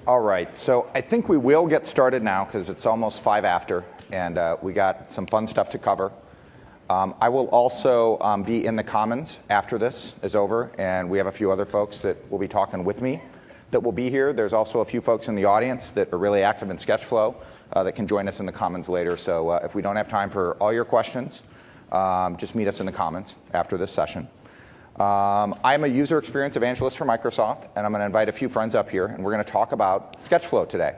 All right, so I think we will get started now because it's almost 5 after, and we got some fun stuff to cover. I will also be in the Commons after this is over, and we have a few other folks that will be talking with me that will be here. There's also a few folks in the audience that are really active in SketchFlow that can join us in the Commons later. So if we don't have time for all your questions, just meet us in the Commons after this session. I'm a user experience evangelist for Microsoft, and I'm going to invite a few friends up here, and we're going to talk about SketchFlow today.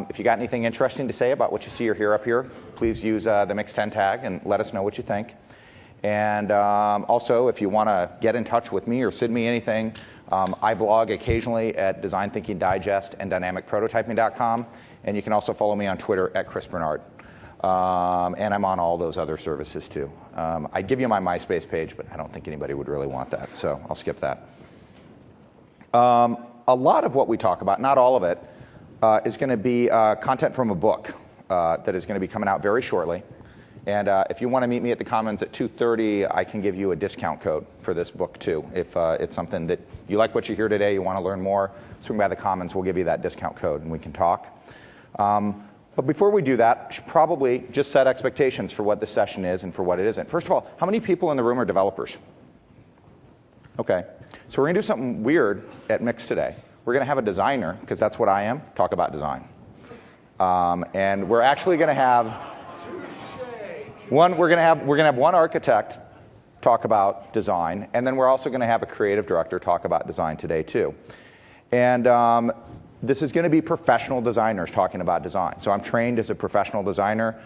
If you got anything interesting to say about what you see or hear up here, please use the MIX10 tag and let us know what you think. And also, if you want to get in touch with me or send me anything, I blog occasionally at Design Thinking Digest and dynamicprototyping.com, and you can also follow me on Twitter at Chris Bernard. And I'm on all those other services too. I'd give you my MySpace page, but I don't think anybody would really want that, so I'll skip that. A lot of what we talk about, not all of it, is going to be content from a book that is going to be coming out very shortly. And if you want to meet me at the Commons at 2:30, I can give you a discount code for this book too. If it's something that you like what you hear today, you want to learn more, swing by the Commons, we'll give you that discount code and we can talk. But before we do that, I should probably just set expectations for what this session is and for what it isn't. First of all, how many people in the room are developers? Okay, so we're going to do something weird at MIX today. We're going to have a designer, because that's what I am, talk about design. And we're actually going to have we're going to have one architect talk about design, and then we're also going to have a creative director talk about design today too. And this is going to be professional designers talking about design. So I'm trained as a professional designer.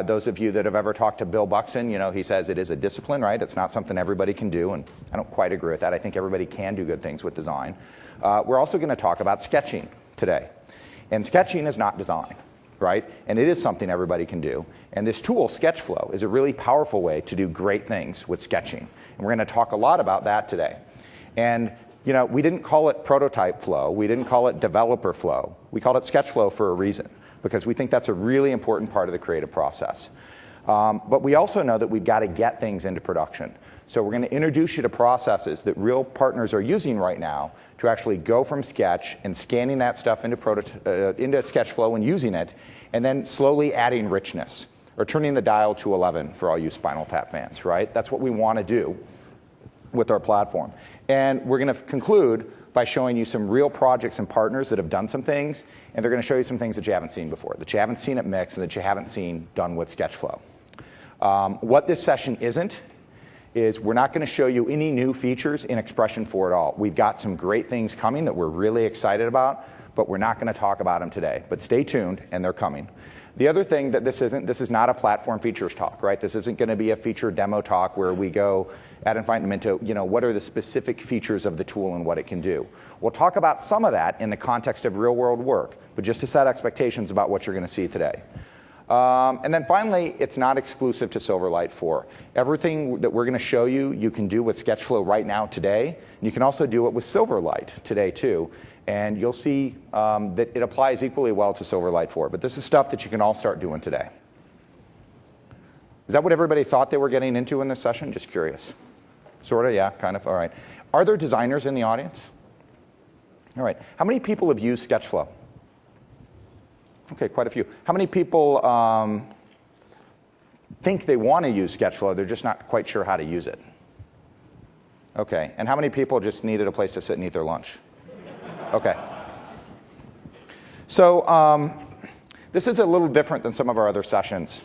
Those of you that have ever talked to Bill Buxton, you know, he says it is a discipline, right? It's not something everybody can do, and I don't quite agree with that. I think everybody can do good things with design. We're also going to talk about sketching today. And sketching is not design, right? And it is something everybody can do. And this tool, SketchFlow, is a really powerful way to do great things with sketching. And we're going to talk a lot about that today. And you know, we didn't call it prototype flow. We didn't call it developer flow. We called it SketchFlow for a reason, because we think that's a really important part of the creative process. But we also know that we've got to get things into production. So we're going to introduce you to processes that real partners are using right now to actually go from Sketch and scanning that stuff into SketchFlow and using it, and then slowly adding richness, or turning the dial to 11 for all you Spinal Tap fans, right? That's what we want to do with our platform. And we're going to conclude by showing you some real projects and partners that have done some things, and they're going to show you some things that you haven't seen before, that you haven't seen at MIX and that you haven't seen done with SketchFlow. What this session isn't is we're not going to show you any new features in Expression 4 at all. We've got some great things coming that we're really excited about, but we're not going to talk about them today. But stay tuned, and they're coming. The other thing that this is not a platform features talk, right? This isn't going to be a feature demo talk where we go ad infinitum into, you know, what are the specific features of the tool and what it can do. We'll talk about some of that in the context of real world work, but just to set expectations about what you're going to see today. And then finally, it's not exclusive to Silverlight 4. Everything that we're going to show you, you can do with SketchFlow right now today. And you can also do it with Silverlight today too. And you'll see that it applies equally well to Silverlight 4. But this is stuff that you can all start doing today. Is that what everybody thought they were getting into in this session? Just curious. Sort of, yeah, kind of. All right. Are there designers in the audience? All right. How many people have used SketchFlow? Okay, quite a few. How many people think they want to use SketchFlow, they're just not quite sure how to use it? Okay, and how many people just needed a place to sit and eat their lunch? Okay. So this is a little different than some of our other sessions.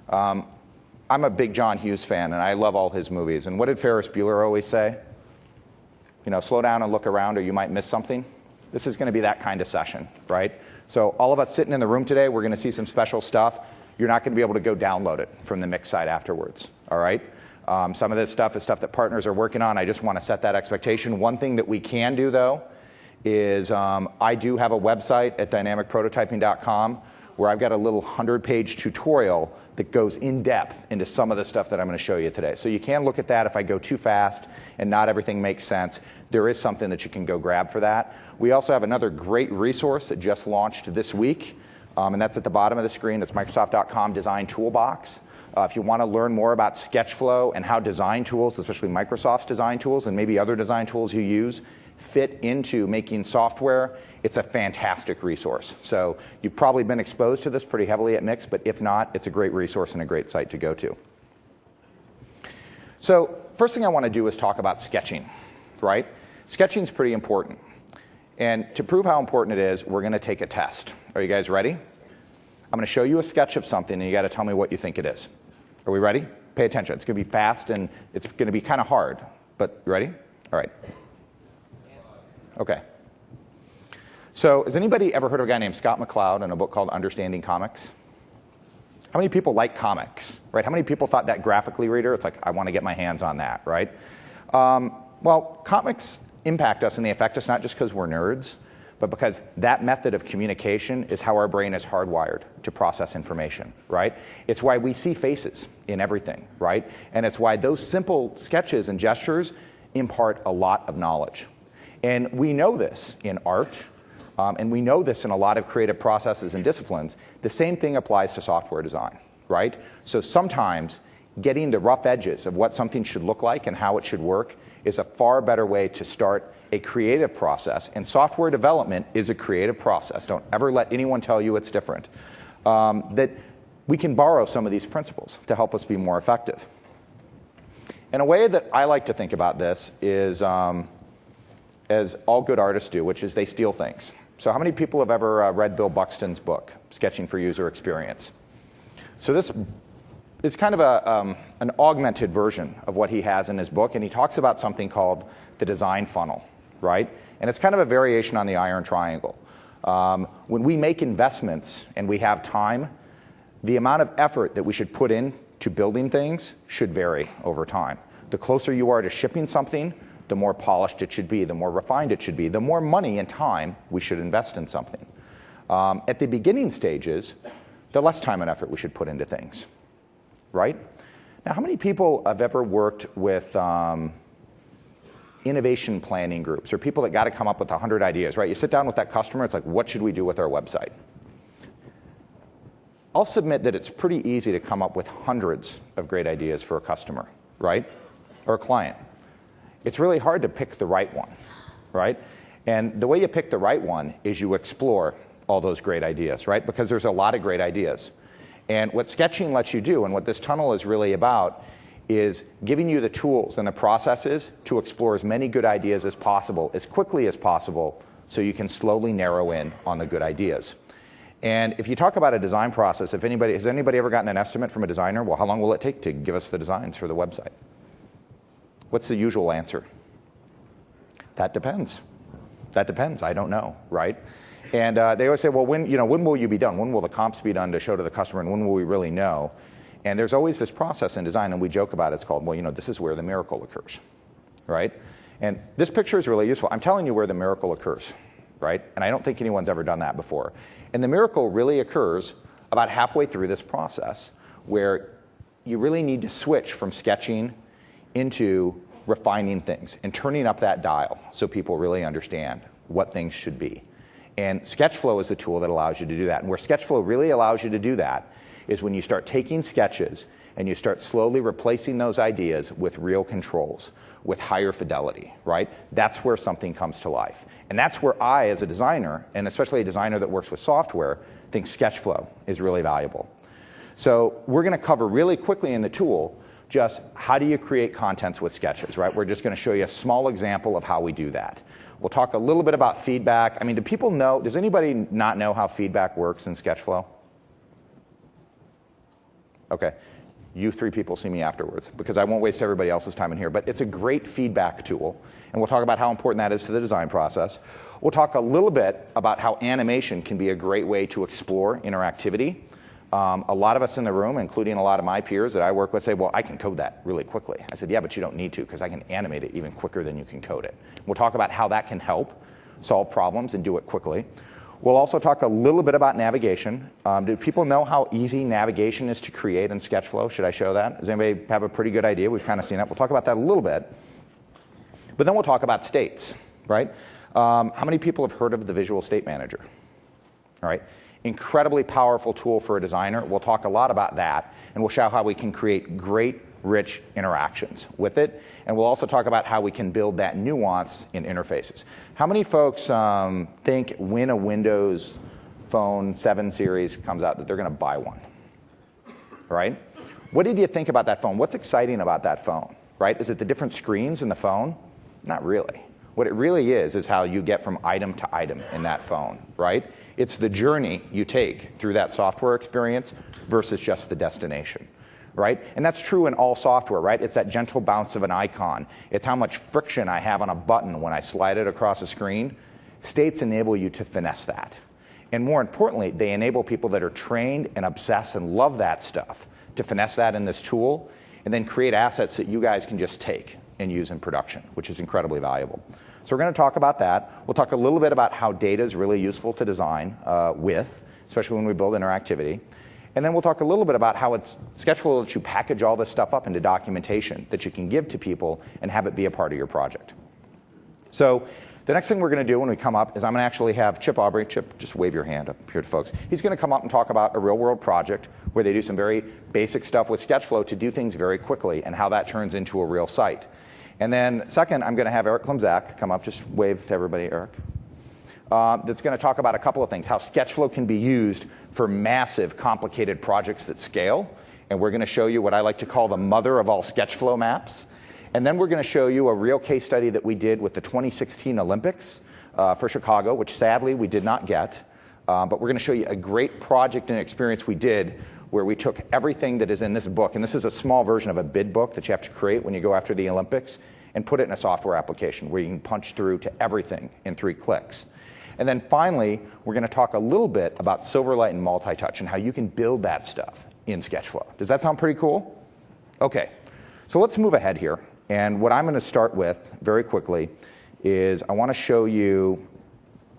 I'm a big John Hughes fan, and I love all his movies. And what did Ferris Bueller always say? You know, slow down and look around, or you might miss something. This is going to be that kind of session, right? So all of us sitting in the room today, we're going to see some special stuff. You're not going to be able to go download it from the MIX site afterwards, all right? Some of this stuff is stuff that partners are working on. I just want to set that expectation. One thing that we can do, though, is I do have a website at dynamicprototyping.com where I've got a little 100-page tutorial that goes in depth into some of the stuff that I'm going to show you today. So you can look at that if I go too fast and not everything makes sense. There is something that you can go grab for that. We also have another great resource that just launched this week, and that's at the bottom of the screen. It's Microsoft.com Design Toolbox. If you want to learn more about SketchFlow and how design tools, especially Microsoft's design tools and maybe other design tools you use, fit into making software, it's a fantastic resource. So you've probably been exposed to this pretty heavily at MIX, but if not, it's a great resource and a great site to go to. So first thing I want to do is talk about sketching, right? Sketching is pretty important. And to prove how important it is, we're going to take a test. Are you guys ready? I'm going to show you a sketch of something, and you got to tell me what you think it is. Are we ready? Pay attention. It's going to be fast, and it's going to be kind of hard. But you ready? All right. Okay. So has anybody ever heard of a guy named Scott McCloud and a book called Understanding Comics? How many people like comics, right? How many people thought that graphically reader, it's like, I want to get my hands on that, right? Well, comics impact us and they affect us not just because we're nerds, but because that method of communication is how our brain is hardwired to process information, right? It's why we see faces in everything, right? And it's why those simple sketches and gestures impart a lot of knowledge. And we know this in art, and we know this in a lot of creative processes and disciplines. The same thing applies to software design, right? So sometimes getting the rough edges of what something should look like and how it should work is a far better way to start a creative process. And software development is a creative process. Don't ever let anyone tell you it's different. That we can borrow some of these principles to help us be more effective. And a way that I like to think about this is, as all good artists do, which is they steal things. So how many people have ever read Bill Buxton's book, Sketching for User Experience? So this is kind of an augmented version of what he has in his book, and he talks about something called the design funnel, right? And it's kind of a variation on the iron triangle. When we make investments and we have time, the amount of effort that we should put into building things should vary over time. The closer you are to shipping something, the more polished it should be, the more refined it should be, the more money and time we should invest in something. At the beginning stages, the less time and effort we should put into things, right? Now, how many people have ever worked with innovation planning groups, or people that got to come up with 100 ideas, right? You sit down with that customer, it's like, what should we do with our website? I'll submit that it's pretty easy to come up with hundreds of great ideas for a customer, right? Or a client. It's really hard to pick the right one, right? And the way you pick the right one is you explore all those great ideas, right? Because there's a lot of great ideas. And what sketching lets you do, and what this tunnel is really about, is giving you the tools and the processes to explore as many good ideas as possible, as quickly as possible, so you can slowly narrow in on the good ideas. And if you talk about a design process, has anybody ever gotten an estimate from a designer? Well, how long will it take to give us the designs for the website? What's the usual answer? That depends. That depends. I don't know, right? And they always say, well, when will you be done? When will the comps be done to show to the customer, and when will we really know? And there's always this process in design, and we joke about it. It's called, well, this is where the miracle occurs, right? And this picture is really useful. I'm telling you where the miracle occurs, right? And I don't think anyone's ever done that before. And the miracle really occurs about halfway through this process, where you really need to switch from sketching into refining things and turning up that dial so people really understand what things should be. And SketchFlow is the tool that allows you to do that. And where SketchFlow really allows you to do that is when you start taking sketches and you start slowly replacing those ideas with real controls, with higher fidelity, right? That's where something comes to life. And that's where I, as a designer, and especially a designer that works with software, think SketchFlow is really valuable. So we're going to cover really quickly in the tool just how do you create contents with sketches, right? We're just going to show you a small example of how we do that. We'll talk a little bit about feedback. I mean, do people know, does anybody not know how feedback works in SketchFlow? Okay. You three people see me afterwards, because I won't waste everybody else's time in here. But it's a great feedback tool, and we'll talk about how important that is to the design process. We'll talk a little bit about how animation can be a great way to explore interactivity. A lot of us in the room, including a lot of my peers that I work with, say, well, I can code that really quickly. I said, yeah, but you don't need to, because I can animate it even quicker than you can code it. We'll talk about how that can help solve problems and do it quickly. We'll also talk a little bit about navigation. Do people know how easy navigation is to create in SketchFlow? Should I show that? Does anybody have a pretty good idea? We've kind of seen that. We'll talk about that a little bit. But then we'll talk about states, right? How many people have heard of the Visual State Manager? All right. Incredibly powerful tool for a designer. We'll talk a lot about that, and we'll show how we can create great rich interactions with it. And we'll also talk about how we can build that nuance in interfaces. How many folks think when a Windows Phone 7 series comes out that they're going to buy one? Right? What did you think about that phone? What's exciting about that phone? Right? Is it the different screens in the phone? Not really. What it really is how you get from item to item in that phone, right? It's the journey you take through that software experience versus just the destination, right? And that's true in all software, right? It's that gentle bounce of an icon. It's how much friction I have on a button when I slide it across a screen. States enable you to finesse that. And more importantly, they enable people that are trained and obsessed and love that stuff to finesse that in this tool and then create assets that you guys can just take and use in production, which is incredibly valuable. So we're going to talk about that. We'll talk a little bit about how data is really useful to design with, especially when we build interactivity. And then we'll talk a little bit about how it's SketchFlow lets you package all this stuff up into documentation that you can give to people and have it be a part of your project. So the next thing we're going to do when we come up is I'm going to actually have Chip Aubrey. Chip, just wave your hand up here to folks. He's going to come up and talk about a real-world project where they do some very basic stuff with SketchFlow to do things very quickly and how that turns into a real site. And then second, I'm going to have Eric Klimzak come up. Just wave to everybody, Eric. That's going to talk about a couple of things, how SketchFlow can be used for massive, complicated projects that scale. And we're going to show you what I like to call the mother of all SketchFlow maps. And then we're going to show you a real case study that we did with the 2016 Olympics for Chicago, which sadly we did not get. But we're going to show you a great project and experience we did where we took everything that is in this book, and this is a small version of a bid book that you have to create when you go after the Olympics, and put it in a software application where you can punch through to everything in 3 clicks. And then finally, we're going to talk a little bit about Silverlight and multi-touch and how you can build that stuff in SketchFlow. Does that sound pretty cool? Okay, so let's move ahead here. And what I'm going to start with very quickly is I want to show you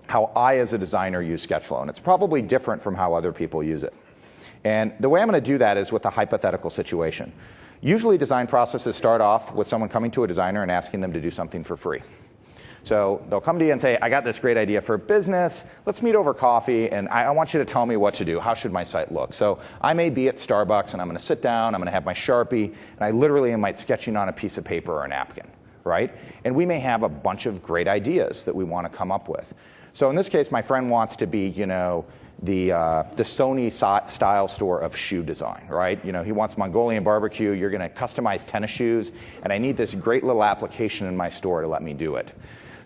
how I, as a designer, use SketchFlow. And it's probably different from how other people use it. And the way I'm going to do that is with a hypothetical situation. Usually design processes start off with someone coming to a designer and asking them to do something for free. So they'll come to you and say, I got this great idea for a business. Let's meet over coffee, and I want you to tell me what to do. How should my site look? So I may be at Starbucks, and I'm going to sit down. I'm going to have my Sharpie, and I literally am sketching on a piece of paper or a napkin, right? And we may have a bunch of great ideas that we want to come up with. So in this case, my friend wants to be, the Sony style store of shoe design, right? He wants Mongolian barbecue. You're going to customize tennis shoes, and I need this great little application in my store to let me do it.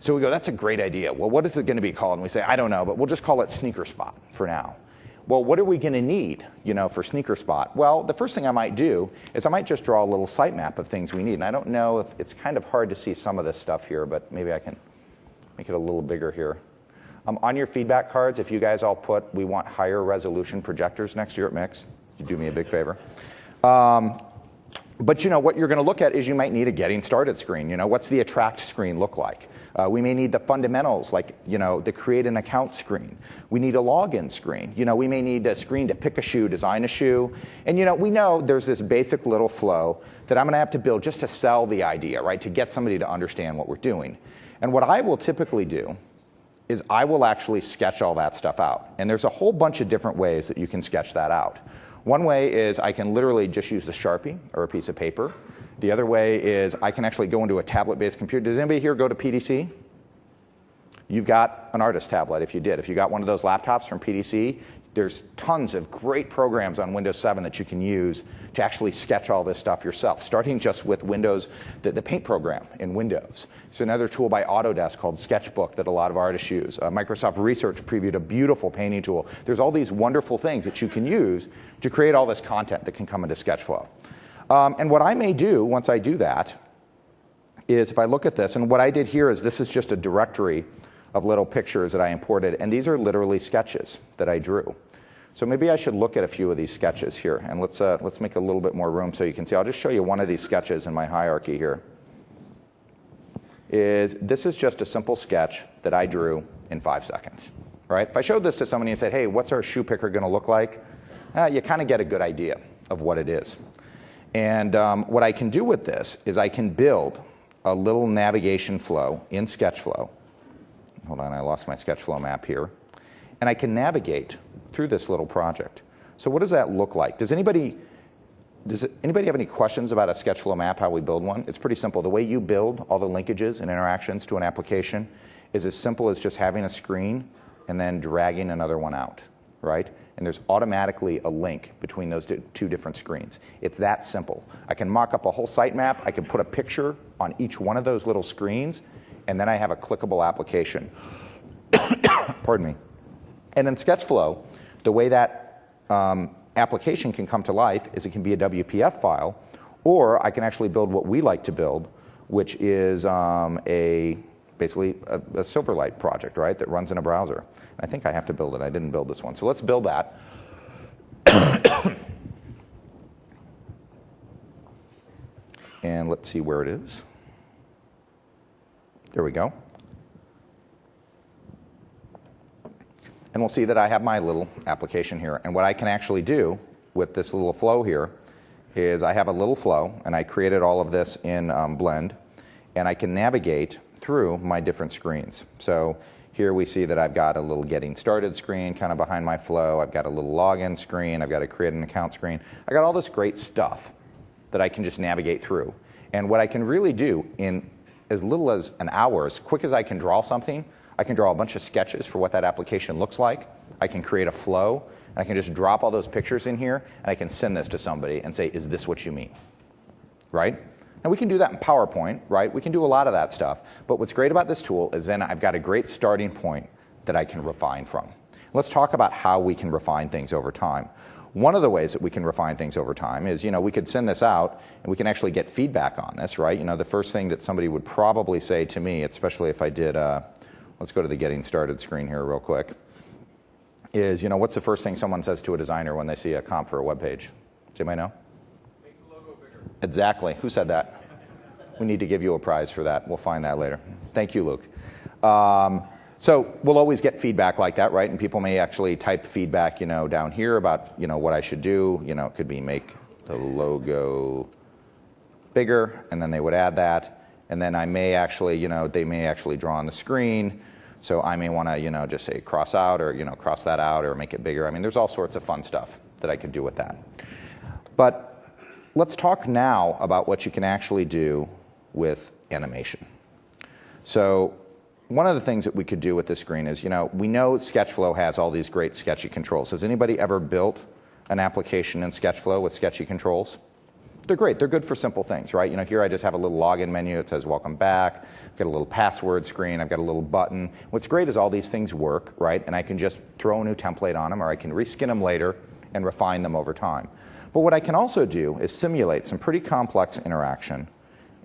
So we go, that's a great idea. Well, what is it going to be called? And we say, I don't know, but we'll just call it Sneaker Spot for now. Well, what are we going to need, for Sneaker Spot? Well, the first thing I might do is I might just draw a little sitemap of things we need. And I don't know if it's kind of hard to see some of this stuff here, but maybe I can make it a little bigger here. On your feedback cards, if you guys all put, we want higher resolution projectors next year at MIX, you do me a big favor. But what you're going to look at is you might need a getting started screen. What's the attract screen look like? We may need the fundamentals, like the create an account screen. We need a login screen. We may need a screen to pick a shoe, design a shoe. And we know there's this basic little flow that I'm going to have to build just to sell the idea, right? To get somebody to understand what we're doing. And what I will typically do is I will actually sketch all that stuff out. And there's a whole bunch of different ways that you can sketch that out. One way is I can literally just use a Sharpie or a piece of paper. The other way is I can actually go into a tablet-based computer. Does anybody here go to PDC? You've got an artist tablet if you did. If you got one of those laptops from PDC, there's tons of great programs on Windows 7 that you can use to actually sketch all this stuff yourself, starting just with Windows, the Paint program in Windows. There's another tool by Autodesk called Sketchbook that a lot of artists use. Microsoft Research previewed a beautiful painting tool. There's all these wonderful things that you can use to create all this content that can come into SketchFlow. And what I may do once I do that is if I look at this, and what I did here is this is just a directory of little pictures that I imported, and these are literally sketches that I drew. So maybe I should look at a few of these sketches here, and let's make a little bit more room so you can see. I'll just show you one of these sketches in my hierarchy here. This is just a simple sketch that I drew in 5 seconds, right? If I showed this to somebody and said, hey, what's our shoe picker going to look like? You kind of get a good idea of what it is. And what I can do with this is I can build a little navigation flow in SketchFlow. Hold on, I lost my SketchFlow map here. And I can navigate through this little project. So what does that look like? Does anybody Does anybody have any questions about a SketchFlow map, how we build one? It's pretty simple. The way you build all the linkages and interactions to an application is as simple as just having a screen and then dragging another one out, right? And there's automatically a link between those two different screens. It's that simple. I can mock up a whole sitemap. I can put a picture on each one of those little screens, and then I have a clickable application. Pardon me. And in SketchFlow, the way that application can come to life is it can be a WPF file, or I can actually build what we like to build, which is basically a Silverlight project, right, that runs in a browser. I think I have to build it. I didn't build this one. So let's build that. And let's see where it is. There we go. And we'll see that I have my little application here. And what I can actually do with this little flow here is I have a little flow, and I created all of this in Blend, and I can navigate through my different screens. So here we see that I've got a little getting started screen kind of behind my flow. I've got a little login screen. I've got a create an account screen. I got all this great stuff that I can just navigate through. And what I can really do in as little as an hour, as quick as I can draw something, I can draw a bunch of sketches for what that application looks like. I can create a flow, and I can just drop all those pictures in here, and I can send this to somebody and say, is this what you mean? Right? And we can do that in PowerPoint, right? We can do a lot of that stuff. But what's great about this tool is then I've got a great starting point that I can refine from. Let's talk about how we can refine things over time. One of the ways that we can refine things over time is, we could send this out and we can actually get feedback on this, right? The first thing that somebody would probably say to me, especially if I did, let's go to the getting started screen here real quick, is, what's the first thing someone says to a designer when they see a comp for a web page? Does anybody know? Make the logo bigger. Exactly. Who said that? We need to give you a prize for that. We'll find that later. Thank you, Luke. So we'll always get feedback like that, right? And people may actually type feedback, down here about, what I should do. It could be make the logo bigger, and then they would add that. And then I may actually, they may actually draw on the screen. So I may want to, just say cross out or, cross that out or make it bigger. I mean, there's all sorts of fun stuff that I could do with that. But let's talk now about what you can actually do with animation. So one of the things that we could do with this screen is, we know SketchFlow has all these great sketchy controls. Has anybody ever built an application in SketchFlow with sketchy controls? They're great. They're good for simple things, right? Here I just have a little login menu. It says welcome back. I've got a little password screen. I've got a little button. What's great is all these things work, right? And I can just throw a new template on them, or I can reskin them later and refine them over time. But what I can also do is simulate some pretty complex interaction.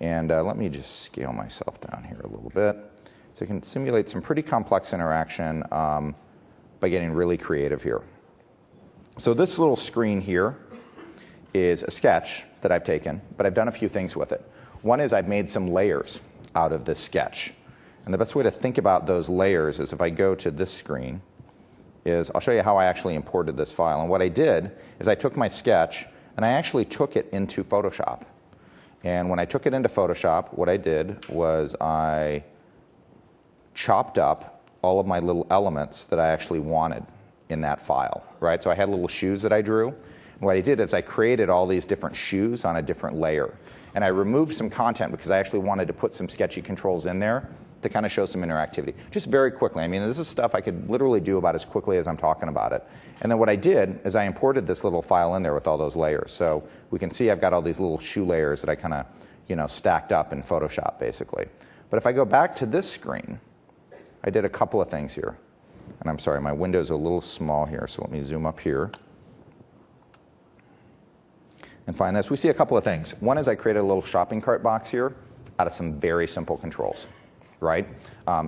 And let me just scale myself down here a little bit. So I can simulate some pretty complex interaction by getting really creative here. So this little screen here is a sketch that I've taken, but I've done a few things with it. One is I've made some layers out of this sketch. And the best way to think about those layers is if I go to this screen, is I'll show you how I actually imported this file. And what I did is I took my sketch and I actually took it into Photoshop. And when I took it into Photoshop, what I did was I chopped up all of my little elements that I actually wanted in that file, right? So I had little shoes that I drew. And what I did is I created all these different shoes on a different layer. And I removed some content because I actually wanted to put some sketchy controls in there to kind of show some interactivity. Just very quickly. I mean, this is stuff I could literally do about as quickly as I'm talking about it. And then what I did is I imported this little file in there with all those layers. So we can see I've got all these little shoe layers that I kind of, stacked up in Photoshop, basically. But if I go back to this screen, I did a couple of things here. And I'm sorry, my window's a little small here, so let me zoom up here and find this. We see a couple of things. One is I created a little shopping cart box here out of some very simple controls, right?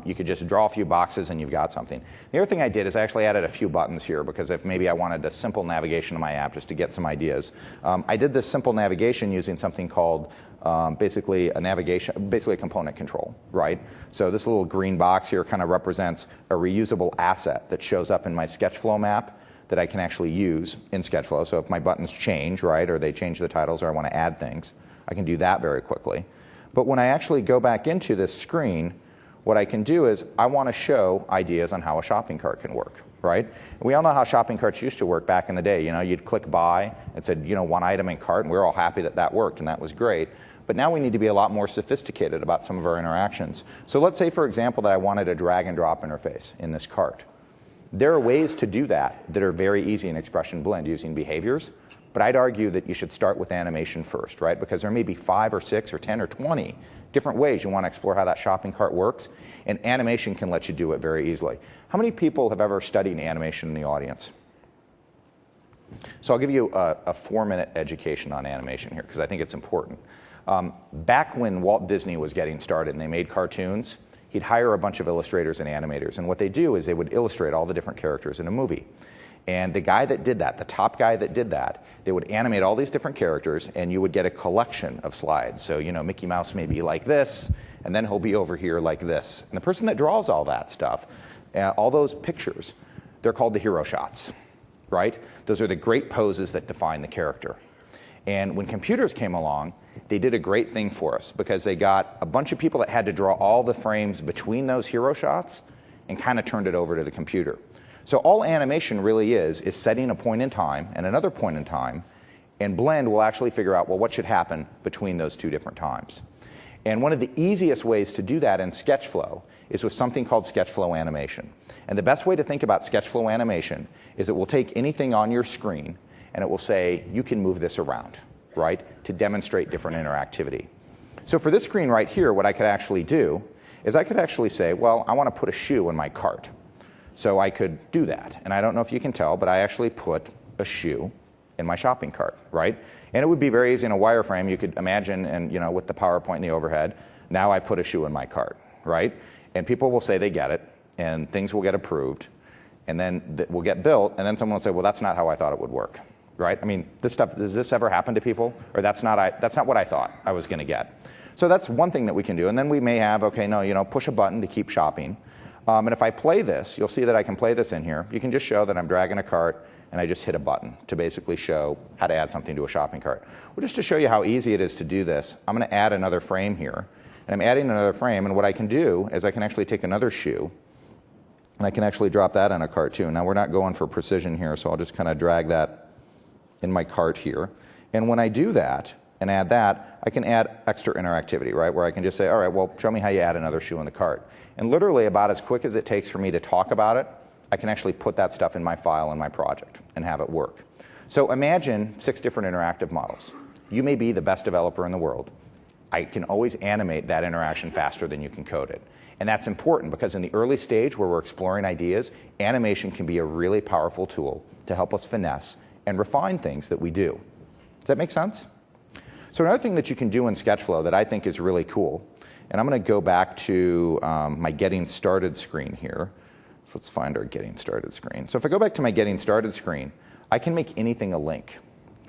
You could just draw a few boxes and you've got something. The other thing I did is I actually added a few buttons here because if maybe I wanted a simple navigation of my app just to get some ideas. I did this simple navigation using something called basically a component control, right? So this little green box here kind of represents a reusable asset that shows up in my SketchFlow map that I can actually use in SketchFlow. So if my buttons change, right, or they change the titles or I want to add things, I can do that very quickly. But when I actually go back into this screen, what I can do is I want to show ideas on how a shopping cart can work, right? We all know how shopping carts used to work back in the day. You know, you'd click buy, it said, you know, one item in cart, and we were all happy that that worked, and that was great. But now we need to be a lot more sophisticated about some of our interactions. So let's say, for example, that I wanted a drag and drop interface in this cart. There are ways to do that that are very easy in Expression Blend using behaviors, but I'd argue that you should start with animation first, right? Because there may be 5 or 6 or 10 or 20 different ways you want to explore how that shopping cart works, and animation can let you do it very easily. How many people have ever studied animation in the audience? So I'll give you a 4-minute education on animation here, because I think it's important. Back when Walt Disney was getting started and they made cartoons, he'd hire a bunch of illustrators and animators, and what they do is they would illustrate all the different characters in a movie. And the guy that did that, the top guy that did that, they would animate all these different characters, and you would get a collection of slides. So, you know, Mickey Mouse may be like this, and then he'll be over here like this. And the person that draws all that stuff, all those pictures, they're called the hero shots, right? Those are the great poses that define the character. And when computers came along, they did a great thing for us, because they got a bunch of people that had to draw all the frames between those hero shots and kind of turned it over to the computer. So all animation really is setting a point in time and another point in time, and Blend will actually figure out, well, what should happen between those two different times. And one of the easiest ways to do that in SketchFlow is with something called SketchFlow animation. And the best way to think about SketchFlow animation is it will take anything on your screen and it will say, you can move this around, right, to demonstrate different interactivity. So for this screen right here, what I could actually do is I could actually say, well, I want to put a shoe in my cart. So I could do that. And I don't know if you can tell, but I actually put a shoe in my shopping cart, right? And it would be very easy in a wireframe. You could imagine, and you know, with the PowerPoint and the overhead, now I put a shoe in my cart, right? And people will say they get it, and things will get approved, and then will get built, and then someone will say, well, that's not how I thought it would work, right? I mean, this stuff, does this ever happen to people? Or that's not what I thought I was going to get. So that's one thing that we can do. And then we may have, okay, no, you know, push a button to keep shopping. And if I play this, you'll see that I can play this in here. You can just show that I'm dragging a cart and I just hit a button to basically show how to add something to a shopping cart. Well, just to show you how easy it is to do this, I'm going to add another frame here. And I'm adding another frame, and what I can do is I can actually take another shoe and I can actually drop that on a cart too. Now we're not going for precision here, so I'll just kind of drag that in my cart here. And when I do that and add that, I can add extra interactivity, right? Where I can just say, all right, well, show me how you add another shoe in the cart. And literally about as quick as it takes for me to talk about it, I can actually put that stuff in my file in my project and have it work. So imagine 6 different interactive models. You may be the best developer in the world. I can always animate that interaction faster than you can code it. And that's important because in the early stage where we're exploring ideas, animation can be a really powerful tool to help us finesse and refine things that we do. Does that make sense? So another thing that you can do in SketchFlow that I think is really cool, and I'm going to go back to my Getting Started screen here. So let's find our Getting Started screen. So if I go back to my Getting Started screen, I can make anything a link,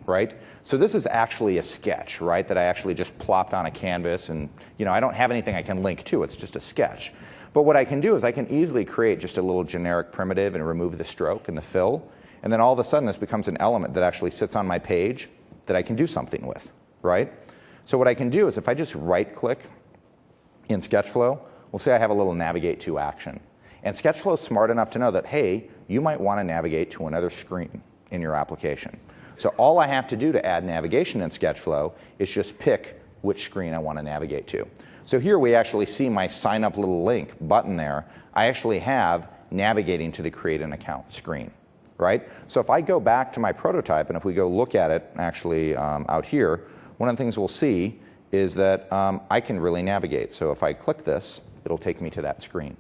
right? So this is actually a sketch, right, that I actually just plopped on a canvas, and you know, I don't have anything I can link to. It's just a sketch. But what I can do is I can easily create just a little generic primitive and remove the stroke and the fill, and then all of a sudden this becomes an element that actually sits on my page that I can do something with, right? So what I can do is if I just right-click in SketchFlow, we'll say I have a little navigate to action. And SketchFlow is smart enough to know that, hey, you might want to navigate to another screen in your application. So all I have to do to add navigation in SketchFlow is just pick which screen I want to navigate to. So here we actually see my sign up little link button there. I actually have navigating to the create an account screen, right? So if I go back to my prototype and if we go look at it actually out here, one of the things we'll see is that I can really navigate. So if I click this, it'll take me to that screen.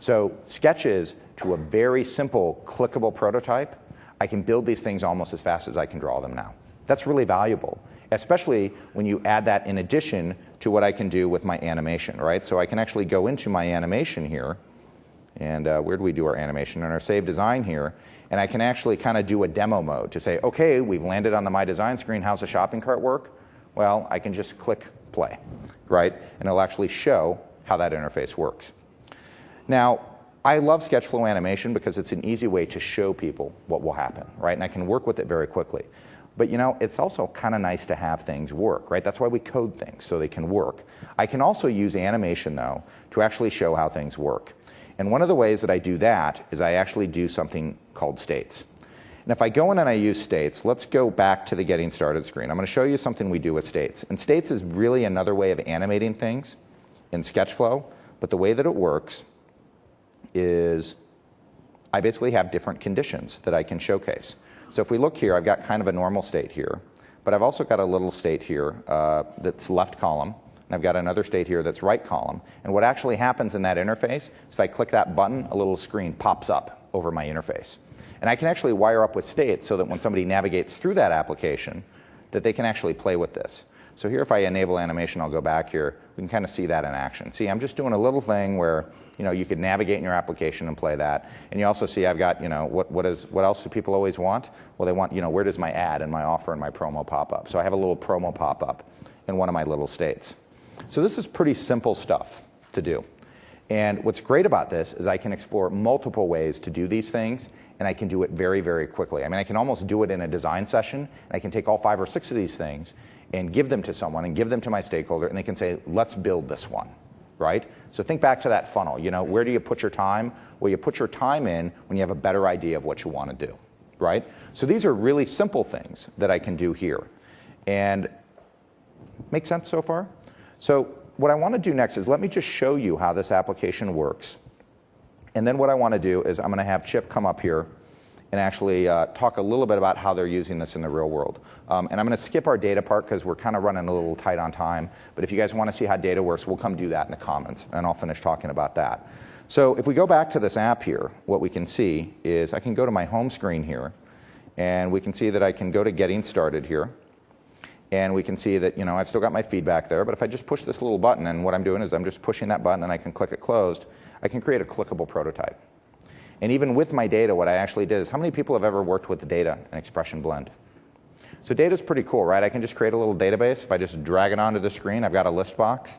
So sketches to a very simple clickable prototype, I can build these things almost as fast as I can draw them now. That's really valuable, especially when you add that in addition to what I can do with my animation, right? So I can actually go into my animation here, and where do we do our animation? In our save design here, and I can actually kind of do a demo mode to say, okay, we've landed on the My Design screen, how's the shopping cart work? Well, I can just click play, right? And it'll actually show how that interface works. Now, I love SketchFlow animation because it's an easy way to show people what will happen, right? And I can work with it very quickly. But you know, it's also kind of nice to have things work, right? That's why we code things, so they can work. I can also use animation, though, to actually show how things work. And one of the ways that I do that is I actually do something called states. And if I go in and I use states, let's go back to the getting started screen. I'm going to show you something we do with states. And states is really another way of animating things in SketchFlow, but the way that it works is I basically have different conditions that I can showcase. So if we look here, I've got kind of a normal state here, but I've also got a little state here that's left column, and I've got another state here that's right column. And what actually happens in that interface is if I click that button, a little screen pops up over my interface. And I can actually wire up with states so that when somebody navigates through that application, that they can actually play with this. So here, if I enable animation, I'll go back here. We can kind of see that in action. See, I'm just doing a little thing where, you know, you could navigate in your application and play that. And you also see I've got, you know, what else do people always want? Well, they want, you know, where does my ad and my offer and my promo pop up? So I have a little promo pop up in one of my little states. So this is pretty simple stuff to do. And what's great about this is I can explore multiple ways to do these things, and I can do it very, very quickly. I mean, I can almost do it in a design session, and I can take all 5 or 6 of these things and give them to someone and give them to my stakeholder, and they can say, let's build this one, right? So think back to that funnel. You know, where do you put your time? Well, you put your time in when you have a better idea of what you want to do, right? So these are really simple things that I can do here. And make sense so far? So what I want to do next is let me just show you how this application works. And then what I want to do is I'm going to have Chip come up here and actually talk a little bit about how they're using this in the real world. And I'm going to skip our data part because we're kind of running a little tight on time. But if you guys want to see how data works, we'll come do that in the comments, and I'll finish talking about that. So if we go back to this app here, what we can see is I can go to my home screen here, and we can see that I can go to Getting Started here. And we can see that, you know, I've still got my feedback there, but if I just push this little button, and what I'm doing is I'm just pushing that button and I can click it closed, I can create a clickable prototype. And even with my data, what I actually did is, how many people have ever worked with the data in Expression Blend? So data's pretty cool, right? I can just create a little database. If I just drag it onto the screen, I've got a list box.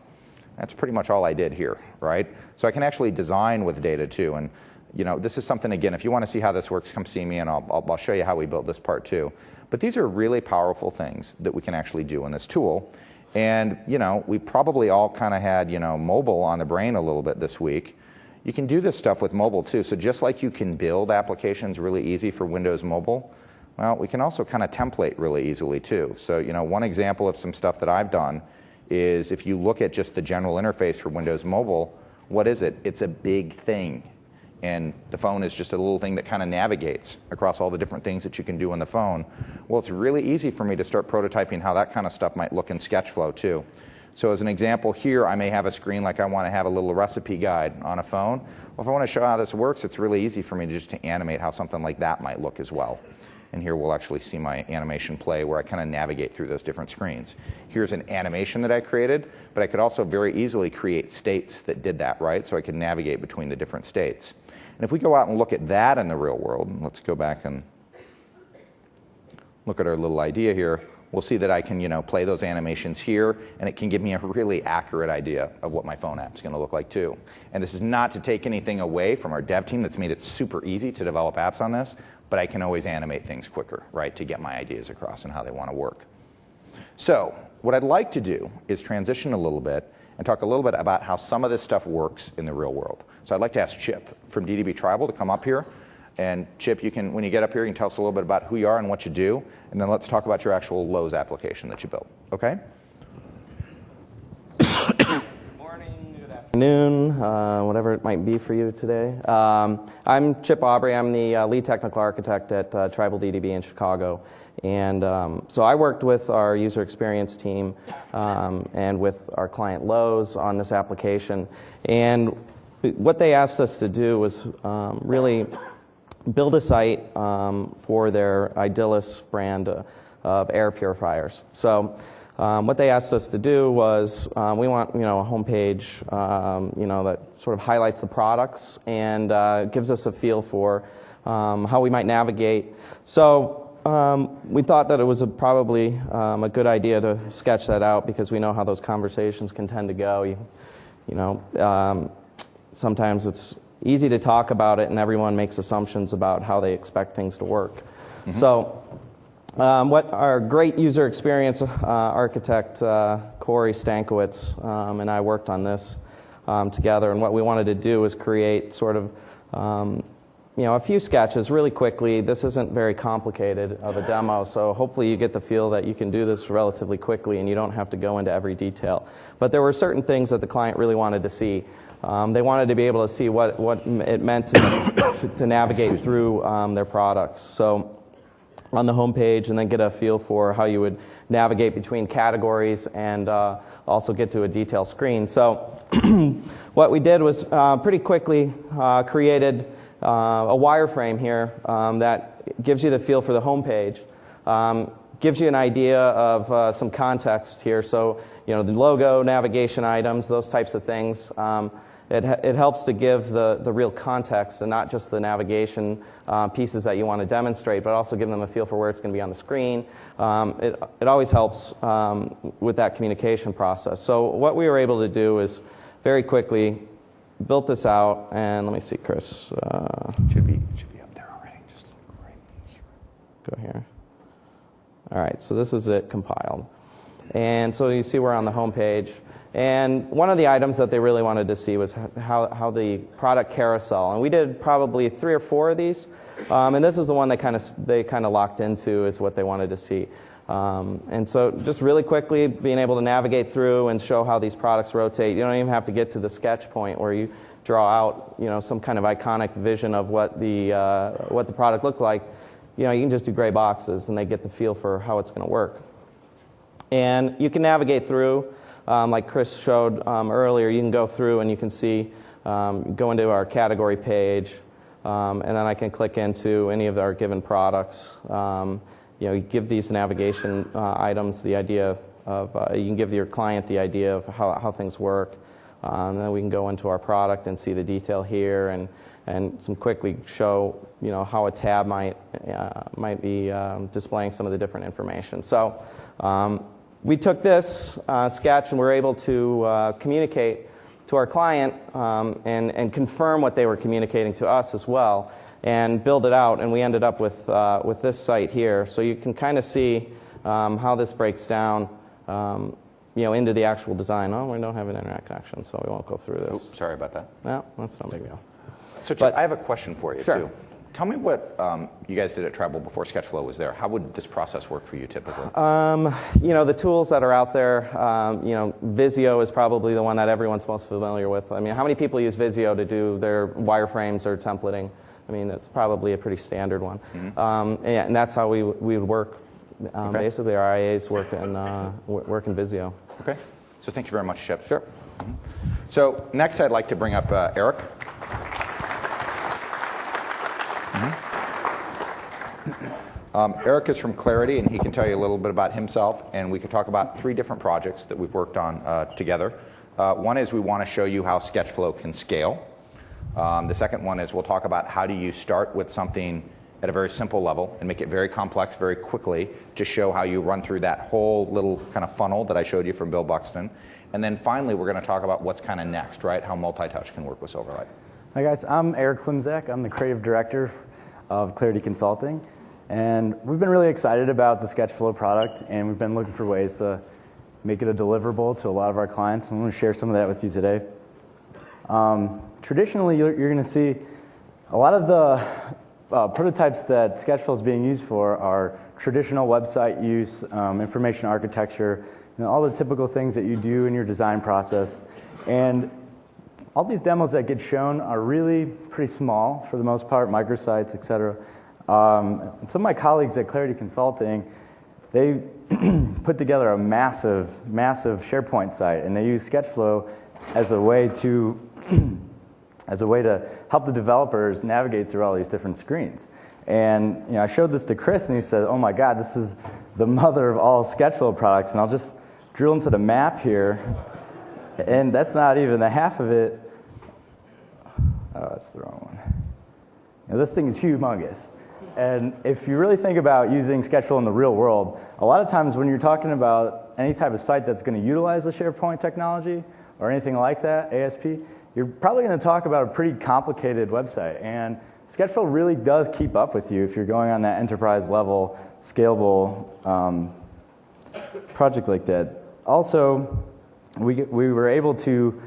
That's pretty much all I did here, right? So I can actually design with data too. And you know, this is something, again, if you want to see how this works, come see me, and I'll show you how we built this part too. But these are really powerful things that we can actually do in this tool. And you know, we probably all kind of had, you know, mobile on the brain a little bit this week. You can do this stuff with mobile too. So just like you can build applications really easy for Windows Mobile, well, we can also kind of template really easily too. So you know, one example of some stuff that I've done is if you look at just the general interface for Windows Mobile, what is it? It's a big thing. And the phone is just a little thing that kind of navigates across all the different things that you can do on the phone. Well, it's really easy for me to start prototyping how that kind of stuff might look in SketchFlow too. So as an example here, I may have a screen like I want to have a little recipe guide on a phone. Well, if I want to show how this works, it's really easy for me to just animate how something like that might look as well. And here we'll actually see my animation play where I kind of navigate through those different screens. Here's an animation that I created, but I could also very easily create states that did that, right? So I could navigate between the different states. And if we go out and look at that in the real world, let's go back and look at our little idea here, we'll see that I can, you know, play those animations here, and it can give me a really accurate idea of what my phone app is going to look like too. And this is not to take anything away from our dev team that's made it super easy to develop apps on this, but I can always animate things quicker, right, to get my ideas across and how they want to work. So what I'd like to do is transition a little bit and talk a little bit about how some of this stuff works in the real world. So I'd like to ask Chip from DDB Tribal to come up here. And Chip, you can, when you get up here, you can tell us a little bit about who you are and what you do, and then let's talk about your actual Lowe's application that you built. Okay? Good morning, good afternoon, whatever it might be for you today. I'm Chip Aubrey. I'm the lead technical architect at Tribal DDB in Chicago. And so I worked with our user experience team and with our client Lowe's on this application. And what they asked us to do was really build a site for their Idealis brand of air purifiers. So what they asked us to do was we want, you know, a homepage, you know, that sort of highlights the products and gives us a feel for how we might navigate. So we thought that it was probably a good idea to sketch that out because we know how those conversations can tend to go. You know, sometimes it's easy to talk about it and everyone makes assumptions about how they expect things to work. Mm-hmm. So what our great user experience architect, Corey Stankiewicz, and I worked on this together. And what we wanted to do was create sort of a few sketches really quickly. This isn't very complicated of a demo, so hopefully you get the feel that you can do this relatively quickly and you don't have to go into every detail. But there were certain things that the client really wanted to see. They wanted to be able to see what it meant to navigate through their products. So on the home page, and then get a feel for how you would navigate between categories and also get to a detail screen. So what we did was pretty quickly created a wireframe here that gives you the feel for the home page, gives you an idea of some context here. So the logo, navigation items, those types of things. It helps to give the real context and not just the navigation pieces that you want to demonstrate, but also give them a feel for where it's going to be on the screen. It always helps with that communication process. So what we were able to do is very quickly built this out, and let me see, Chris. Should be up there already. Just look right here. Go here. All right, so this is it compiled. And so you see we're on the home page. And one of the items that they really wanted to see was how the product carousel, and we did probably 3 or 4 of these, and this is the one they kind of locked into is what they wanted to see. And so just really quickly being able to navigate through and show how these products rotate. You don't even have to get to the sketch point where you draw out some kind of iconic vision of what the product looked like. You can just do gray boxes and they get the feel for how it's going to work. And you can navigate through. Like Chris showed earlier, you can go through and you can see, go into our category page, and then I can click into any of our given products. You give these navigation items the idea of, you can give your client the idea of how things work. And then we can go into our product and see the detail here and some quickly show how a tab might be displaying some of the different information. So we took this sketch and we were able to communicate to our client and confirm what they were communicating to us as well, and build it out. And we ended up with this site here. So you can kind of see how this breaks down into the actual design. Oh, we don't have an internet connection, so we won't go through this. Oops, sorry about that. No, that's no big deal. So Chip, I have a question for you, sure. too. Tell me what you guys did at Tribal before SketchFlow was there. How would this process work for you typically? The tools that are out there, Visio is probably the one that everyone's most familiar with. I mean, how many people use Visio to do their wireframes or templating? I mean, it's probably a pretty standard one. Mm-hmm. And that's how we would work. Okay. Basically, our IAs work in Visio. Okay. So thank you very much, Chip. Sure. Mm-hmm. So next I'd like to bring up Eric. Eric is from Clarity, and he can tell you a little bit about himself, and we can talk about 3 different projects that we've worked on together. One is we want to show you how SketchFlow can scale. The second one is we'll talk about how do you start with something at a very simple level and make it very complex very quickly to show how you run through that whole little kind of funnel that I showed you from Bill Buxton. And then finally, we're going to talk about what's kind of next, right? How multi-touch can work with Silverlight. Hi guys, I'm Eric Klimzak. I'm the creative director of Clarity Consulting. And we've been really excited about the SketchFlow product, and we've been looking for ways to make it a deliverable to a lot of our clients. I'm going to share some of that with you today. Traditionally, you're going to see a lot of the prototypes that SketchFlow is being used for are traditional website use, information architecture, all the typical things that you do in your design process. And all these demos that get shown are really pretty small for the most part, microsites, et cetera. Some of my colleagues at Clarity Consulting, they put together a massive SharePoint site, and they use SketchFlow as a way to help the developers navigate through all these different screens. And I showed this to Chris, and he said, "Oh my God, this is the mother of all SketchFlow products." And I'll just drill into the map here, and that's not even the half of it. Oh, that's the wrong one. This thing is humongous. And if you really think about using SketchFlow in the real world, a lot of times when you're talking about any type of site that's going to utilize the SharePoint technology or anything like that, ASP, you're probably going to talk about a pretty complicated website. And SketchFlow really does keep up with you if you're going on that enterprise level, scalable project like that. Also, we were able to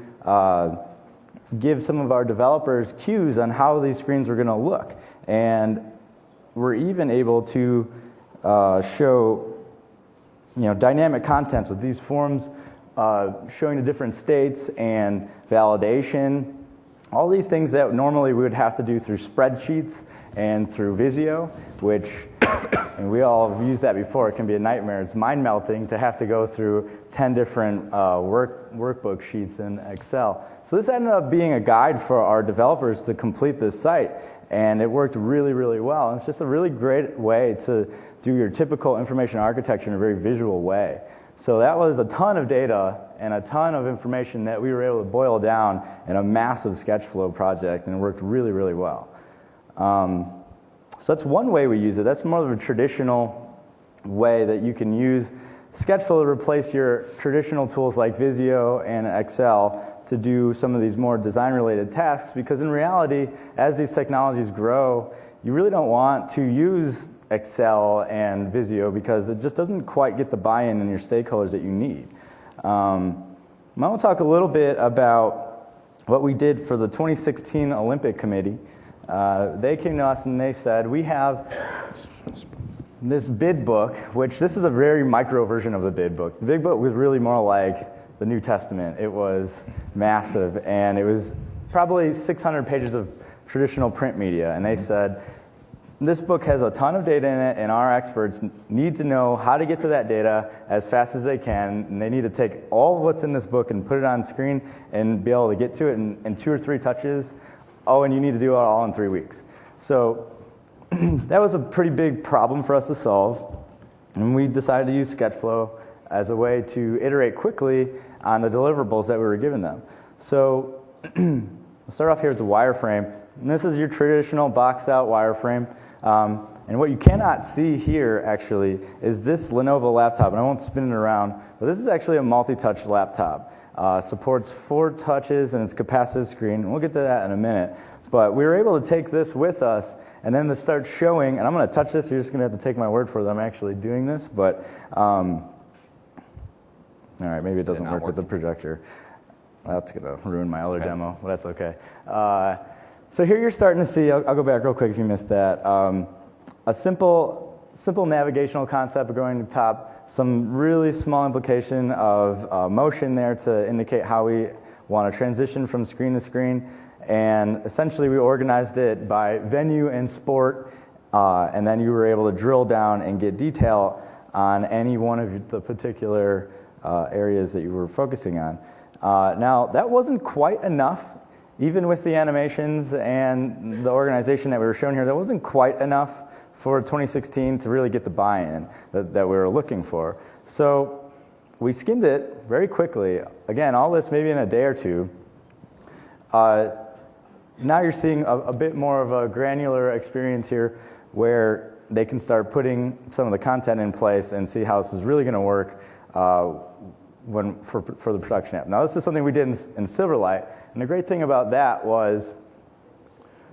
give some of our developers cues on how these screens were going to look. And we're even able to show dynamic contents with these forms showing the different states and validation. All these things that normally we would have to do through spreadsheets and through Visio, which, and we all have used that before, it can be a nightmare. It's mind-melting to have to go through 10 different workbook sheets in Excel. So this ended up being a guide for our developers to complete this site, and it worked really, really well. And it's just a really great way to do your typical information architecture in a very visual way. So that was a ton of data and a ton of information that we were able to boil down in a massive SketchFlow project, and it worked really, really well. So that's one way we use it. That's more of a traditional way that you can use SketchFlow to replace your traditional tools like Visio and Excel to do some of these more design-related tasks, because in reality, as these technologies grow, you really don't want to use Excel and Visio because it just doesn't quite get the buy-in in your stakeholders that you need. I want to talk a little bit about what we did for the 2016 Olympic Committee. They came to us and they said, we have this bid book, which this is a very micro version of the bid book. The big book was really more like the New Testament. It was massive, and it was probably 600 pages of traditional print media. And they said, this book has a ton of data in it, and our experts need to know how to get to that data as fast as they can, and they need to take all of what's in this book and put it on screen and be able to get to it in 2 or 3 touches. Oh, and you need to do it all in 3 weeks. So that was a pretty big problem for us to solve, and we decided to use SketchFlow as a way to iterate quickly on the deliverables that we were giving them. So I'll start off here with the wireframe. And this is your traditional boxed out wireframe. And what you cannot see here, actually, is this Lenovo laptop. And I won't spin it around, but this is actually a multi-touch laptop. Supports 4 touches, and it's capacitive screen. And we'll get to that in a minute. But we were able to take this with us and then to start showing, and I'm going to touch this. You're just going to have to take my word for it. I'm actually doing this. But, all right, maybe it doesn't work with the projector. That's going to ruin my other demo, but that's okay. So here you're starting to see, I'll go back real quick if you missed that, a simple navigational concept of going to the top, some really small implication of motion there to indicate how we want to transition from screen to screen, and essentially we organized it by venue and sport, and then you were able to drill down and get detail on any one of the particular areas that you were focusing on. Now, that wasn't quite enough. Even with the animations and the organization that we were showing here, that wasn't quite enough for 2016 to really get the buy-in that we were looking for. So we skinned it very quickly. Again, all this maybe in a day or two. Now you're seeing a bit more of a granular experience here where they can start putting some of the content in place and see how this is really going to work for the production app. Now, this is something we did in Silverlight, and the great thing about that was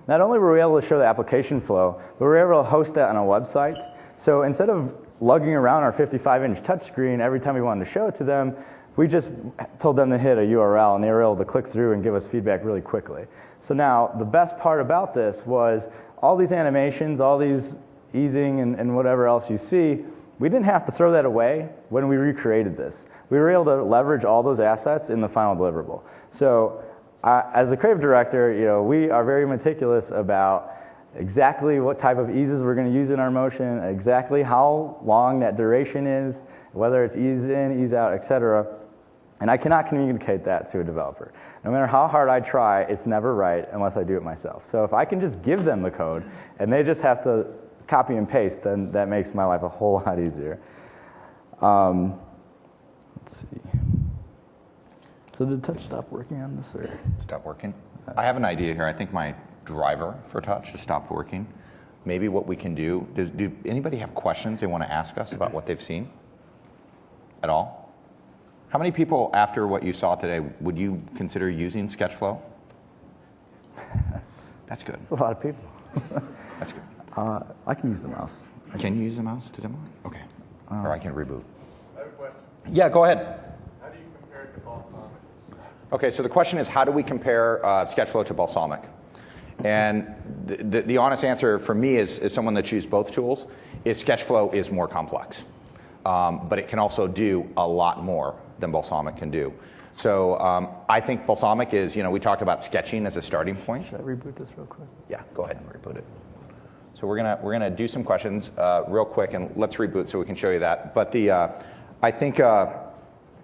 not only were we able to show the application flow, but we were able to host that on a website. So instead of lugging around our 55-inch touchscreen every time we wanted to show it to them, we just told them to hit a URL, and they were able to click through and give us feedback really quickly. So now, the best part about this was all these animations, all these easing and whatever else you see, we didn't have to throw that away when we recreated this. We were able to leverage all those assets in the final deliverable. So as a creative director, we are very meticulous about exactly what type of eases we're going to use in our motion, exactly how long that duration is, whether it's ease in, ease out, etc. And I cannot communicate that to a developer. No matter how hard I try, it's never right unless I do it myself. So if I can just give them the code and they just have to copy and paste, then that makes my life a whole lot easier. Let's see. So did Touch stop working on this? Or? Stop working? I have an idea here. I think my driver for Touch just stopped working. Maybe what we can do, do anybody have questions they want to ask us about what they've seen at all? How many people, after what you saw today, would you consider using SketchFlow? That's good. That's a lot of people. That's good. I can use the mouse. Can you use the mouse to demo it? Okay. Or I can reboot. I have a question. Yeah, go ahead. How do you compare it to Balsamic? Okay, so the question is, how do we compare SketchFlow to Balsamic? And the honest answer for me, as someone that's used both tools, is SketchFlow is more complex. But it can also do a lot more than Balsamic can do. So I think Balsamic is, we talked about sketching as a starting point. Should I reboot this real quick? Yeah, go ahead and reboot it. So we're gonna do some questions real quick, and let's reboot so we can show you that. But I think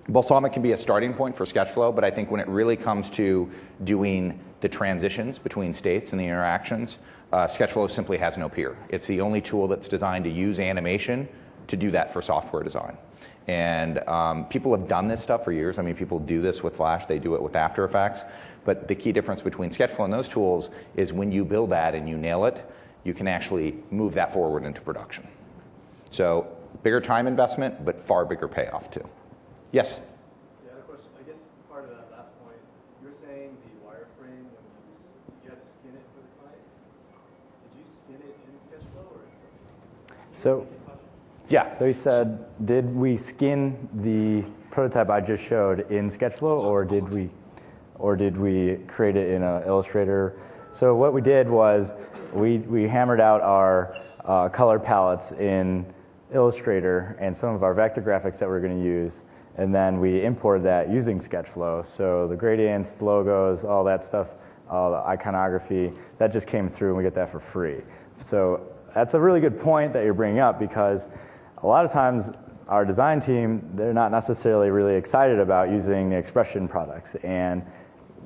Balsamic can be a starting point for SketchFlow, but I think when it really comes to doing the transitions between states and the interactions, SketchFlow simply has no peer. It's the only tool that's designed to use animation to do that for software design. And people have done this stuff for years. I mean, people do this with Flash. They do it with After Effects. But the key difference between SketchFlow and those tools is when you build that and you nail it, you can actually move that forward into production. So bigger time investment, but far bigger payoff too. Yes? Yeah, I had a question. I guess part of that last point, you were saying the wireframe, when you had to skin it for the client. Did you skin it in SketchFlow or in something? So, Yeah. so he said, did we skin the prototype I just showed in SketchFlow, or did we create it in Illustrator? So what we did was we hammered out our color palettes in Illustrator and some of our vector graphics that we're going to use, and then we imported that using SketchFlow. So the gradients, the logos, all that stuff, all the iconography, that just came through, and we get that for free. So that's a really good point that you're bringing up, because a lot of times our design team, they're not necessarily really excited about using the Expression products. And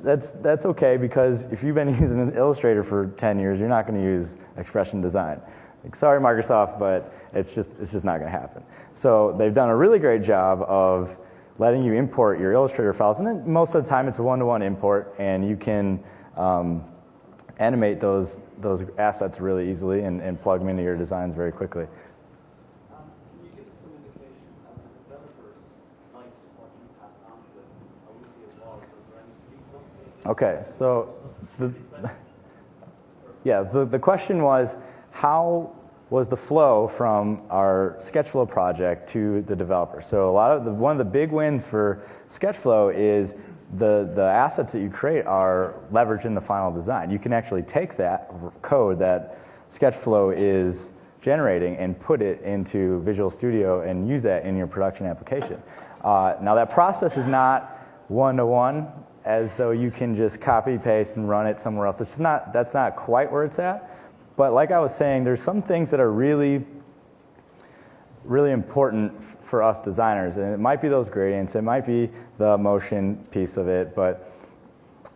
that's okay, because if you've been using Illustrator for 10 years, you're not going to use Expression Design. Like, sorry, Microsoft, but it's just not going to happen. So they've done a really great job of letting you import your Illustrator files, and then most of the time it's a one-to-one import, and you can animate those assets really easily and plug them into your designs very quickly. Can you give us some indication of the developers liked what you passed on to them? Obviously, as well, was there any speak? Okay, so the question was, how was the flow from our SketchFlow project to the developer? So one of the big wins for SketchFlow is the assets that you create are leveraged in the final design. You can actually take that code that SketchFlow is generating and put it into Visual Studio and use that in your production application. Now that process is not one-to-one, as though you can just copy, paste, and run it somewhere else. That's not quite where it's at. But like I was saying, there's some things that are really, really important for us designers. And it might be those gradients, it might be the motion piece of it, but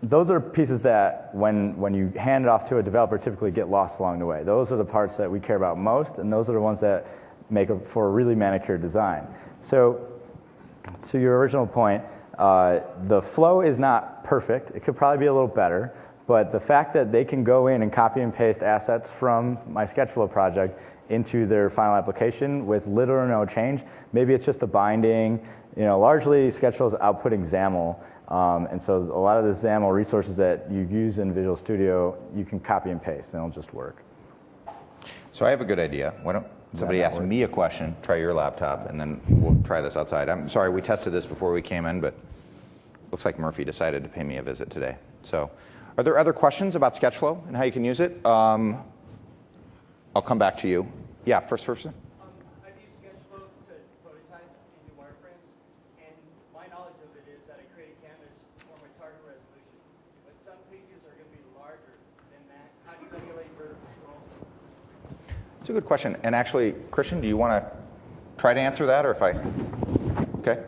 those are pieces that when you hand it off to a developer typically get lost along the way. Those are the parts that we care about most, and those are the ones that make for a really manicured design. So to your original point, the flow is not perfect. It could probably be a little better. But the fact that they can go in and copy and paste assets from my SketchFlow project into their final application with little or no change, maybe it's just a binding. Largely SketchFlow is outputting XAML, and so a lot of the XAML resources that you use in Visual Studio, you can copy and paste, and it'll just work. So I have a good idea. Why don't somebody ask me a question, try your laptop, and then we'll try this outside. I'm sorry, we tested this before we came in, but looks like Murphy decided to pay me a visit today. So. Are there other questions about SketchFlow and how you can use it? I'll come back to you. Yeah, first person. I've used SketchFlow to prototype into wireframes, and my knowledge of it is that I create a canvas for my target resolution. But some pages are going to be larger than that. How do you regulate vertical scroll? That's a good question. And actually, Christian, do you want to try to answer that, or if I? Okay.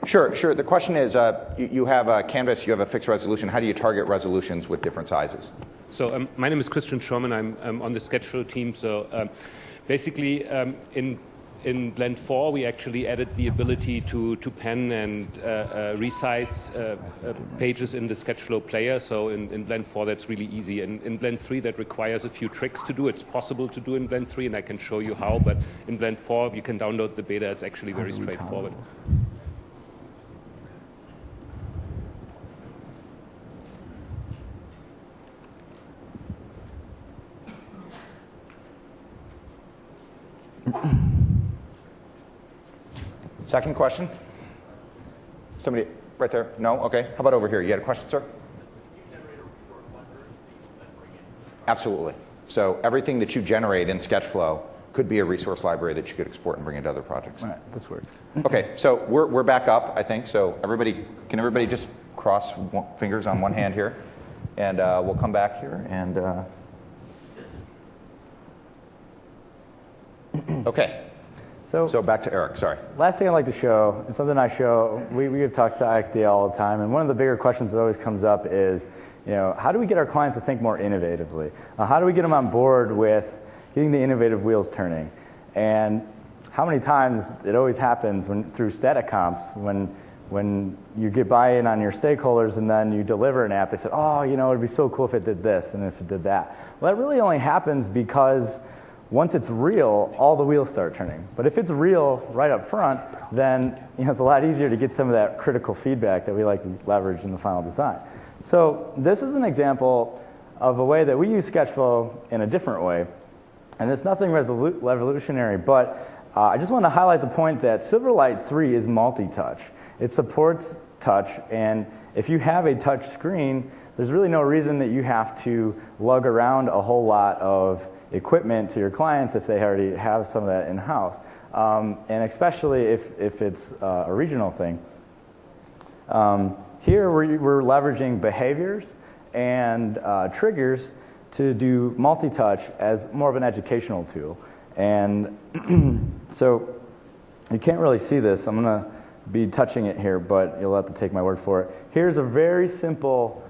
Sure. The question is, you have a canvas, you have a fixed resolution. How do you target resolutions with different sizes? So my name is Christian Schurman. I'm on the SketchFlow team. So basically, in Blend 4, we actually added the ability to pen and resize pages in the SketchFlow player. So in Blend 4, that's really easy. And in Blend 3, that requires a few tricks to do. It's possible to do in Blend 3, and I can show you how. But in Blend 4, you can download the beta. It's actually very straightforward. Second question? Somebody right there? No? Okay. How about over here? You had a question, sir? Absolutely. So everything that you generate in SketchFlow could be a resource library that you could export and bring into other projects. All right, this works. Okay, so we're back up, I think. So can everybody just cross fingers on one hand here? And we'll come back here and... Okay. So back to Eric, sorry. Last thing I'd like to show, and something I show, we have talked to IXDL all the time, and one of the bigger questions that always comes up is, how do we get our clients to think more innovatively? How do we get them on board with getting the innovative wheels turning? And how many times it always happens through static comps when you get buy-in on your stakeholders and then you deliver an app, they said, oh, it'd be so cool if it did this and if it did that. Well, that really only happens because once it's real, all the wheels start turning. But if it's real right up front, then it's a lot easier to get some of that critical feedback that we like to leverage in the final design. So this is an example of a way that we use SketchFlow in a different way. And it's nothing revolutionary, but I just want to highlight the point that Silverlight 3 is multi-touch. It supports touch, and if you have a touch screen, there's really no reason that you have to lug around a whole lot of equipment to your clients if they already have some of that in-house, and especially if it's a regional thing. Here we're leveraging behaviors and triggers to do multi-touch as more of an educational tool. And so you can't really see this. I'm going to be touching it here, but you'll have to take my word for it. Here's a very simple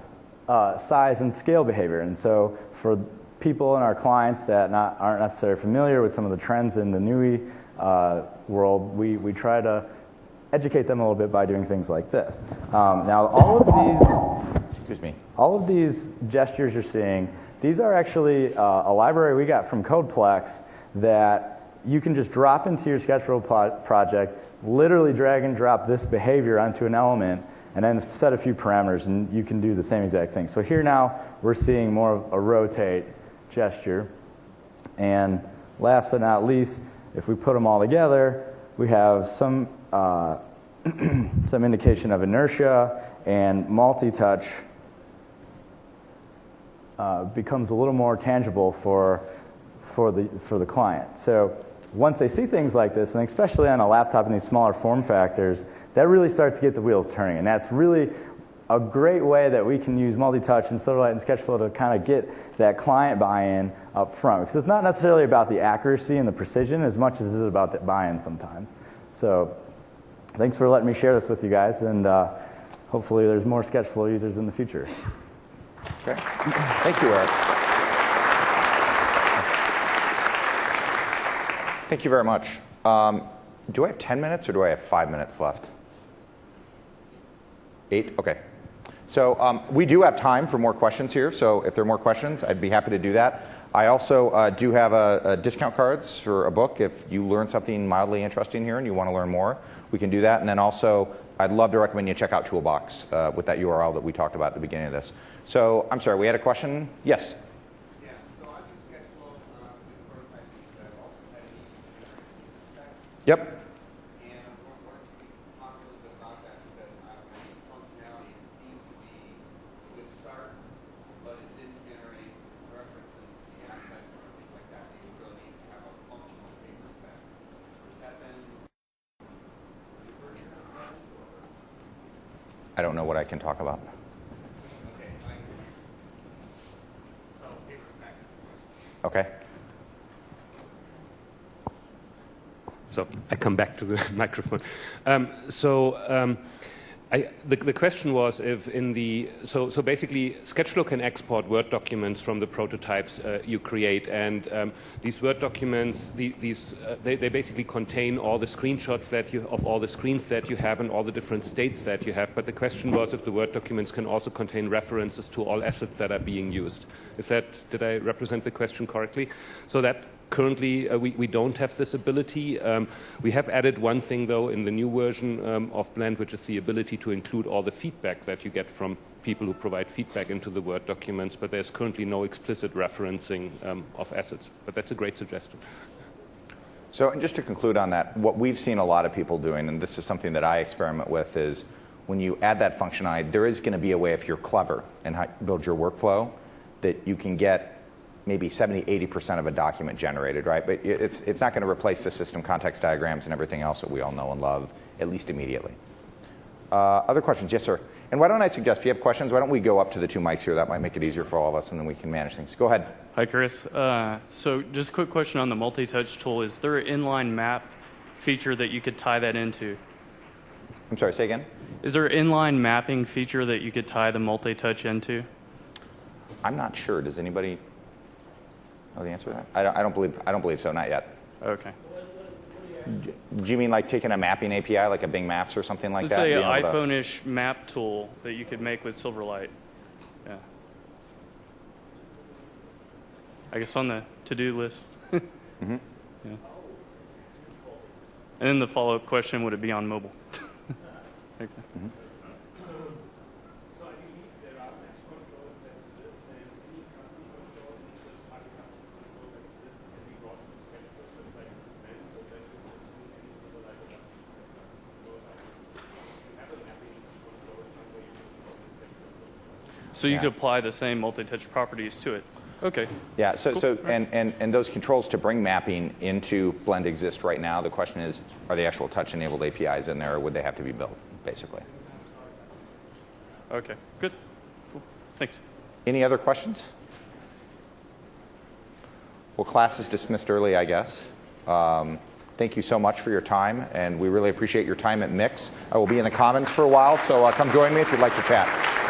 size and scale behavior. And so for people and our clients that aren't necessarily familiar with some of the trends in the NUI world, we try to educate them a little bit by doing things like this. Now, all of these gestures you're seeing, these are actually a library we got from Codeplex that you can just drop into your SketchFlow project, literally drag and drop this behavior onto an element, and then set a few parameters, and you can do the same exact thing. So here now, we're seeing more of a rotate gesture. And last but not least, if we put them all together, we have some indication of inertia, and multi-touch becomes a little more tangible for the client. So once they see things like this, and especially on a laptop in these smaller form factors, that really starts to get the wheels turning. And that's really a great way that we can use multi-touch and Silverlight and SketchFlow to kind of get that client buy-in up front. Because it's not necessarily about the accuracy and the precision as much as it is about the buy-in sometimes. So thanks for letting me share this with you guys, and hopefully there's more SketchFlow users in the future. Okay. Thank you, Eric. Thank you very much. Do I have 10 minutes or do I have 5 minutes left? 8? Okay. So we do have time for more questions here, so if there are more questions, I'd be happy to do that. I also do have a discount cards for a book. If you learn something mildly interesting here and you want to learn more, we can do that. And then also, I'd love to recommend you check out Toolbox with that URL that we talked about at the beginning of this. So I'm sorry, we had a question? Yes? Yeah, so I use SketchFlow with prototyping, but I also had a Yep. and I wanted to talk a little bit about that because the functionality seemed to be a good start, but it didn't generate references to the assets or things like that. You really need to have a functional paper spec. Has that been the version of that? I don't know what I can talk about. Okay, so paper spec. Okay. So I come back to the microphone. The question was if in the so basically SketchFlow can export Word documents from the prototypes you create, and these Word documents they basically contain all the screenshots of all the screens that you have and all the different states that you have. But the question was if the Word documents can also contain references to all assets that are being used. Did I represent the question correctly? So that currently, we don't have this ability. We have added one thing, though, in the new version of Blend, which is the ability to include all the feedback that you get from people who provide feedback into the Word documents, but there's currently no explicit referencing of assets. But that's a great suggestion. So and just to conclude on that, what we've seen a lot of people doing, and this is something that I experiment with, is when you add that functionality, there is going to be a way, if you're clever and build your workflow, that you can get maybe 70, 80% of a document generated, right? But it's not going to replace the system context diagrams and everything else that we all know and love, at least immediately. Other questions? Yes, sir. And why don't I suggest, if you have questions, why don't we go up to the 2 mics here? That might make it easier for all of us, and then we can manage things. Go ahead. Hi, Chris. So just a quick question on the multi-touch tool. Is there an inline map feature that you could tie that into? I'm sorry, say again? Is there an inline mapping feature that you could tie the multi-touch into? I'm not sure. Does anybody know the answer to that? I don't believe so, not yet. Okay. Do you mean like taking a mapping API, like a Bing Maps or something like Let's that? say an Being able to- iPhone-ish map tool that you could make with Silverlight. Yeah. I guess on the to-do list. Mhm. Yeah. And then the follow-up question, would it be on mobile? Okay. Mhm. So you Yeah. could apply the same multi-touch properties to it. Okay. Yeah, so, Cool. so and those controls to bring mapping into Blend exist right now. The question is, are the actual touch-enabled APIs in there, or would they have to be built, basically? Okay. Good. Cool. Thanks. Any other questions? Well, class is dismissed early, I guess. Thank you so much for your time, and we really appreciate your time at MIX. I will be in the Commons for a while, so come join me if you'd like to chat.